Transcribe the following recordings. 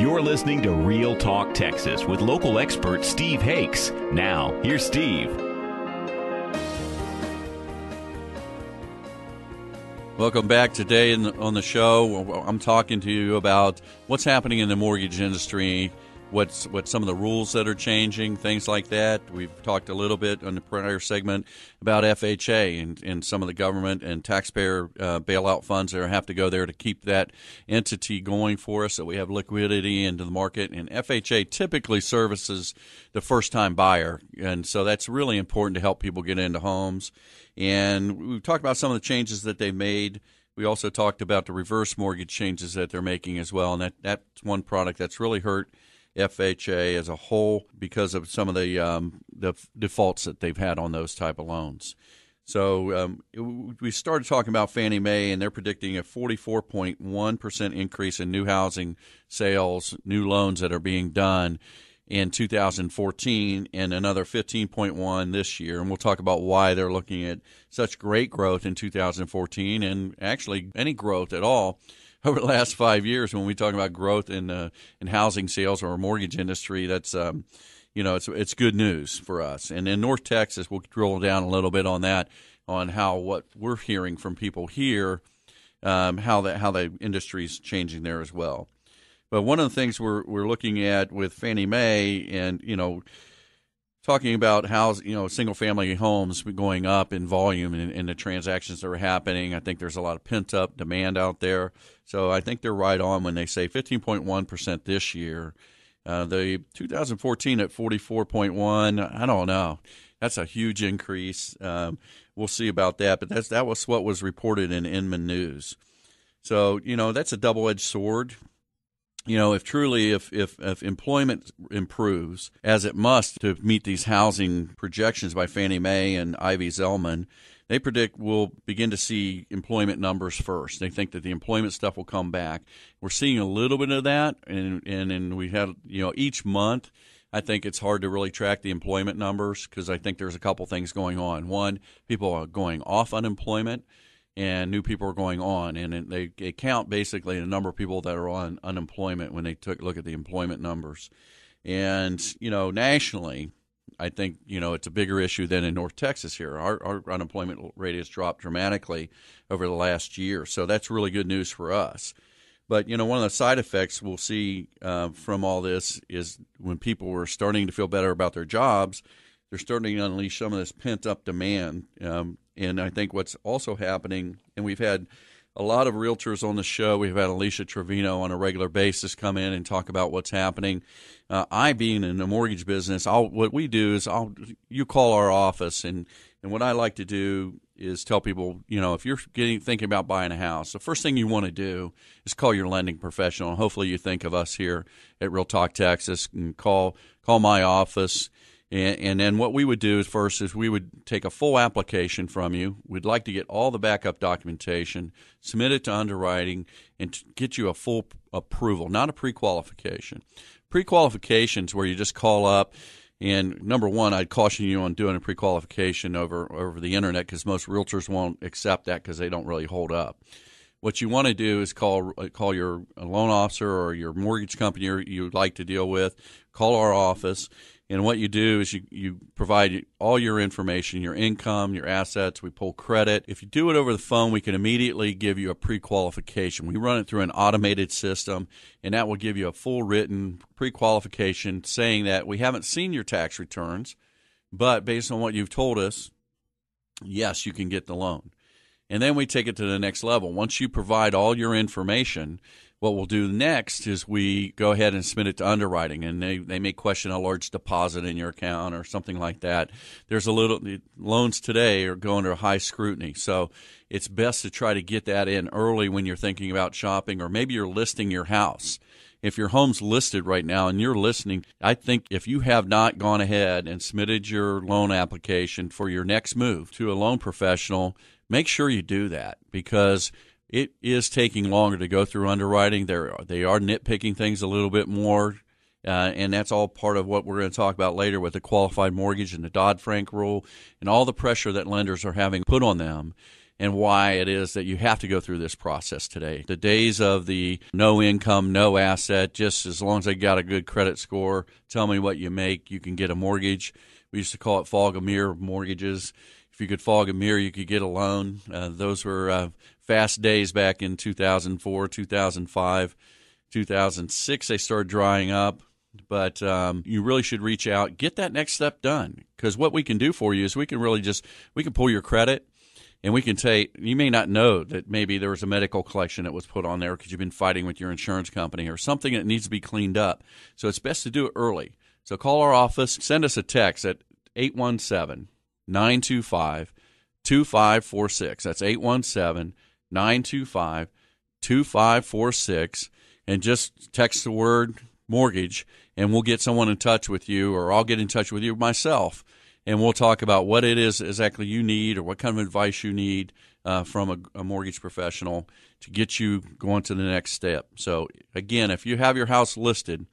You're listening to Real Talk Texas with local expert Steve Hakes. Now, here's Steve. Welcome back. Today on the show, I'm talking to you about what's happening in the mortgage industry, what some of the rules that are changing, things like that. We've talked a little bit on the prior segment about FHA and some of the government and taxpayer bailout funds that have to go there to keep that entity going for us so we have liquidity into the market. And FHA typically services the first-time buyer, and so that's really important to help people get into homes. And we've talked about some of the changes that they've made. We also talked about the reverse mortgage changes that they're making as well, and that's one product that's really hurt FHA as a whole because of some of the defaults that they've had on those type of loans. So we started talking about Fannie Mae, and they're predicting a 44.1% increase in new housing sales, new loans that are being done in 2014, and another 15.1 this year. And we'll talk about why they're looking at such great growth in 2014, and actually any growth at all over the last 5 years. When we talk about growth in housing sales or mortgage industry, that's it's good news for us. And in North Texas, we'll drill down a little bit on that, on how what we're hearing from people here, how the industry's changing there as well. But one of the things we're looking at with Fannie Mae, and talking about how single family homes going up in volume and the transactions that are happening, I think there's a lot of pent up demand out there. So I think they're right on when they say 15.1% this year. The 2014 at 44.1, I don't know. That's a huge increase. We'll see about that, but that was what was reported in Inman News. So that's a double-edged sword. If employment improves, as it must to meet these housing projections by Fannie Mae and Ivy Zelman, they predict we'll begin to see employment numbers first. They think that the employment stuff will come back. We're seeing a little bit of that, and we had, each month, I think it's hard to really track the employment numbers because I think there's a couple things going on. One, people are going off unemployment, and new people are going on, and they count basically the number of people that are on unemployment when they look at the employment numbers. And, nationally, I think, it's a bigger issue than in North Texas here. Our unemployment rate has dropped dramatically over the last year, so that's really good news for us. But, one of the side effects we'll see from all this is when people are starting to feel better about their jobs, they're starting to unleash some of this pent-up demand. And I think what's also happening, and we've had a lot of realtors on the show. We've had Alicia Trevino on a regular basis come in and talk about what's happening. I, being in the mortgage business, what we do is you call our office, and what I like to do is tell people, if you're thinking about buying a house, the first thing you want to do is call your lending professional. And hopefully you think of us here at Real Talk Texas and call my office. And then what we would do is we would take a full application from you. We'd like to get all the backup documentation, submit it to underwriting, and get you a full approval, not a pre-qualification. Pre-qualification is where you just call up, and number one, I'd caution you on doing a pre-qualification over the internet because most realtors won't accept that because they don't really hold up. What you want to do is call your loan officer or your mortgage company you'd like to deal with, call our office. And what you do is you provide all your information, your income, your assets. We pull credit. If you do it over the phone, we can immediately give you a pre-qualification. We run it through an automated system, and that will give you a full written pre-qualification saying that we haven't seen your tax returns, but based on what you've told us, yes, you can get the loan. And then we take it to the next level. Once you provide all your information, what we'll do next is we go ahead and submit it to underwriting, and they may question a large deposit in your account or something like that. Loans today are going to high scrutiny, so it's best to try to get that in early when you're thinking about shopping, or maybe you're listing your house. If your home's listed right now and you're listening, I think if you have not gone ahead and submitted your loan application for your next move to a loan professional, make sure you do that because it is taking longer to go through underwriting. They are nitpicking things a little bit more, and that's all part of what we're going to talk about later with the qualified mortgage and the Dodd-Frank rule and all the pressure that lenders are having put on them. and why it is that you have to go through this process today. The days of the no income, no asset, just as long as they got a good credit score, tell me what you make, you can get a mortgage. We used to call it fog a mirror mortgages. If you could fog a mirror, you could get a loan. Those were fast days back in 2004, 2005, 2006. They started drying up. But you really should reach out, get that next step done, because what we can do for you is we can pull your credit, and we can take, you may not know that maybe there was a medical collection that was put on there because you've been fighting with your insurance company or something that needs to be cleaned up. So it's best to do it early. So call our office, send us a text at 817-925-2546. That's 817-925-2546, and just text the word mortgage, and we'll get someone in touch with you, or I'll get in touch with you myself, and we'll talk about what it is exactly you need or what kind of advice you need from a mortgage professional to get you going to the next step. So, again, if you have your house listed,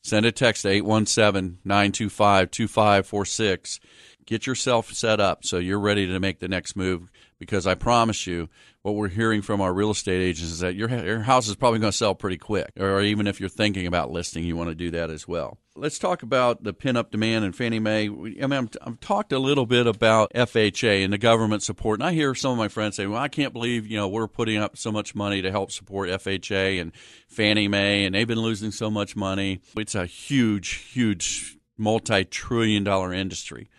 send a text to 817-925-2546. Get yourself set up so you're ready to make the next move, because I promise you what we're hearing from our real estate agents is that your house is probably going to sell pretty quick, or even if you're thinking about listing, you want to do that as well. Let's talk about the pin-up demand and Fannie Mae. I've talked a little bit about FHA and the government support, and I hear some of my friends say, well, I can't believe we're putting up so much money to help support FHA and Fannie Mae, and they've been losing so much money. It's a huge, huge multi-trillion-dollar industry.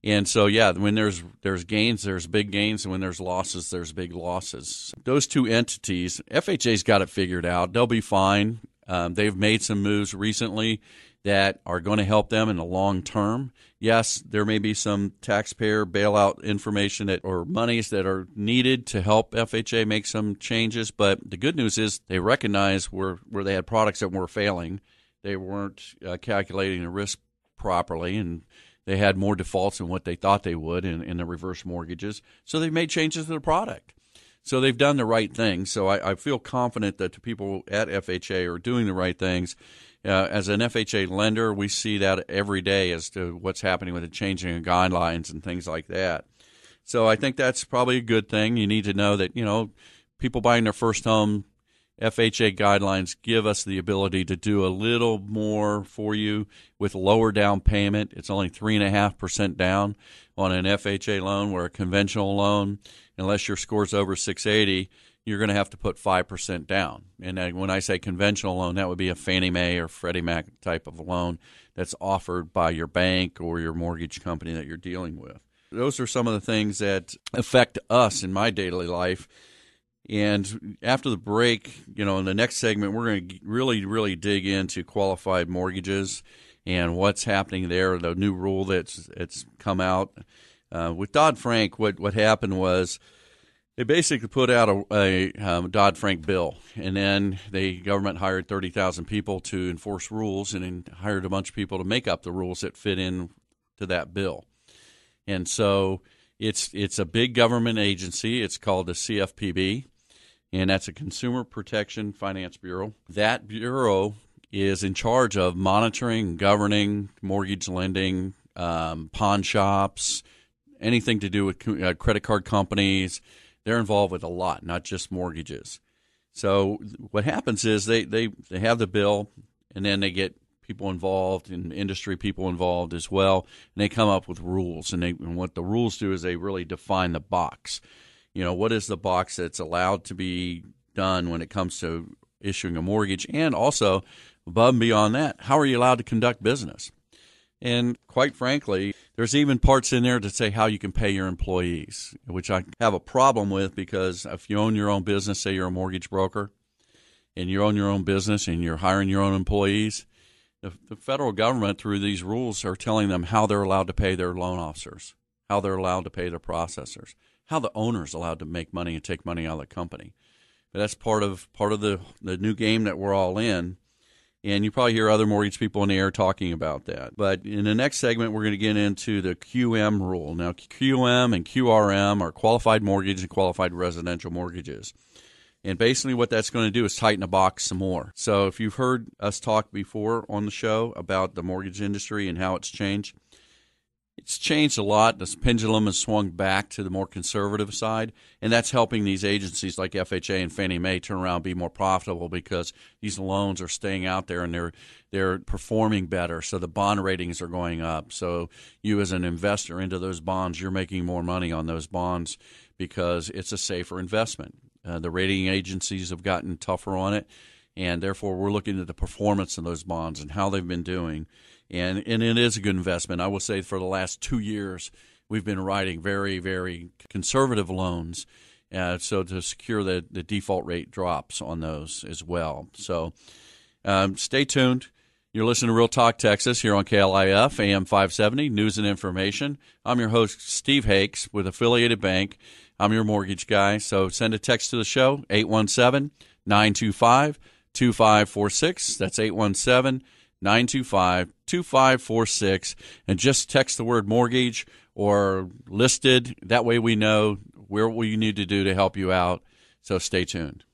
And so, yeah, when there's gains, there's big gains, and when there's losses, there's big losses. Those two entities, FHA's got it figured out. They'll be fine. They've made some moves recently that are going to help them in the long term. Yes, there may be some taxpayer bailout information or monies that are needed to help FHA make some changes, but the good news is they recognize where they had products that were failing. They weren't calculating the risk properly, and they had more defaults than what they thought they would in the reverse mortgages. So they made changes to the product. So they've done the right thing. So I feel confident that the people at FHA are doing the right things. As an FHA lender, we see that every day as to what's happening with the changing of guidelines and things like that. So I think that's probably a good thing. You need to know that, people buying their first home, FHA guidelines give us the ability to do a little more for you with lower down payment. It's only 3.5% down on an FHA loan, where a conventional loan, unless your score's over 680, you're going to have to put 5% down. And when I say conventional loan, that would be a Fannie Mae or Freddie Mac type of loan that's offered by your bank or your mortgage company that you're dealing with. Those are some of the things that affect us in my daily life. And after the break, in the next segment, we're going to really, really dig into qualified mortgages and what's happening there, the new rule that's come out. With Dodd-Frank, what happened was they basically put out a Dodd-Frank bill, and then the government hired 30,000 people to enforce rules, and then hired a bunch of people to make up the rules that fit in to that bill. And so it's a big government agency. It's called the CFPB. And that's a Consumer Protection Finance Bureau. That bureau is in charge of monitoring and governing mortgage lending, pawn shops, anything to do with credit card companies. They're involved with a lot, not just mortgages. So what happens is they have the bill, and then they get people involved and industry people involved as well, and they come up with rules. And what the rules do is they really define the box. What is the box that's allowed to be done when it comes to issuing a mortgage? And also, above and beyond that, how are you allowed to conduct business? And quite frankly, there's even parts in there that say how you can pay your employees, which I have a problem with, because if you own your own business, say you're a mortgage broker, and you own your own business and you're hiring your own employees, the federal government, through these rules, are telling them how they're allowed to pay their loan officers, how they're allowed to pay their processors, how the owner's allowed to make money and take money out of the company. But that's part of the new game that we're all in. And you probably hear other mortgage people in the air talking about that. But in the next segment, we're going to get into the QM rule. Now, QM and QRM are qualified mortgage and qualified residential mortgages. And basically what that's going to do is tighten the box some more. So if you've heard us talk before on the show about the mortgage industry and how it's changed, It's changed a lot. This pendulum has swung back to the more conservative side, and that's helping these agencies like FHA and Fannie Mae turn around and be more profitable because these loans are staying out there and they're performing better. So the bond ratings are going up. So you as an investor into those bonds, you're making more money on those bonds because it's a safer investment. The rating agencies have gotten tougher on it, and therefore we're looking at the performance of those bonds and how they've been doing. And it is a good investment. I will say for the last 2 years, we've been writing very, very conservative loans, so to secure the default rate drops on those as well. So stay tuned. You're listening to Real Talk Texas here on KLIF, AM 570, News and Information. I'm your host, Steve Hakes, with Affiliated Bank. I'm your mortgage guy. So send a text to the show, 817-925-2546. That's 817-925-2546, and just text the word mortgage or listed. That way we know what you need to do to help you out. So stay tuned.